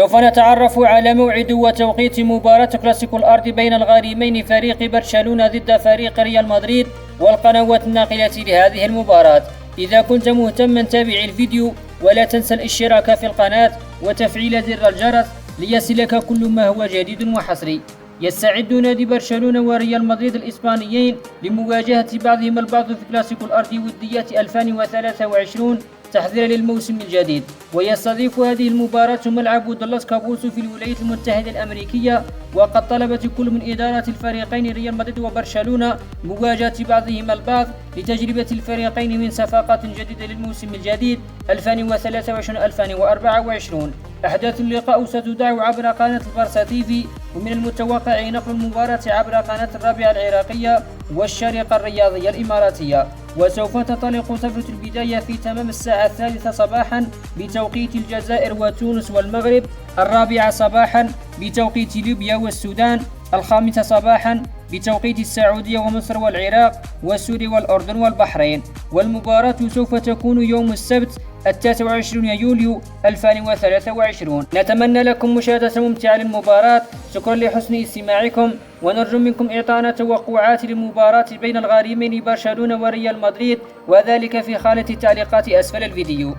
سوف نتعرف على موعد وتوقيت مباراة كلاسيكو الأرض بين الغريمين فريق برشلونة ضد فريق ريال مدريد والقنوات الناقلة لهذه المباراة. إذا كنت مهتما تابع الفيديو ولا تنسى الاشتراك في القناة وتفعيل زر الجرس ليصلك كل ما هو جديد وحصري. يستعد نادي برشلونة وريال مدريد الإسبانيين لمواجهة بعضهم البعض في كلاسيكو الأرض وديات 2023 تحضيرا للموسم الجديد. ويستضيف هذه المباراة ملعب دالاس كابوس في الولايات المتحدة الأمريكية، وقد طلبت كل من إدارة الفريقين ريال مدريد وبرشلونة مواجهة بعضهم البعض لتجربة الفريقين من صفقات جديدة للموسم الجديد 2023-2024. أحداث اللقاء ستذاع عبر قناة البارسا تيفي، ومن المتوقع نقل المباراة عبر قناة الرابعة العراقية والشارقة الرياضية الإماراتية. وسوف تنطلق صفرة البداية في تمام الساعة 3 صباحا بتوقيت الجزائر وتونس والمغرب، 4 صباحا بتوقيت ليبيا والسودان، 5 صباحا بتوقيت السعودية ومصر والعراق وسوريا والأردن والبحرين. والمباراة سوف تكون يوم السبت 29 يوليو 2023. نتمنى لكم مشاهدة ممتعة للمباراة. شكرا لحسن استماعكم، ونرجو منكم إعطانا توقعات للمباراة بين الغريمين برشلونة وريال مدريد، وذلك في خانة التعليقات أسفل الفيديو.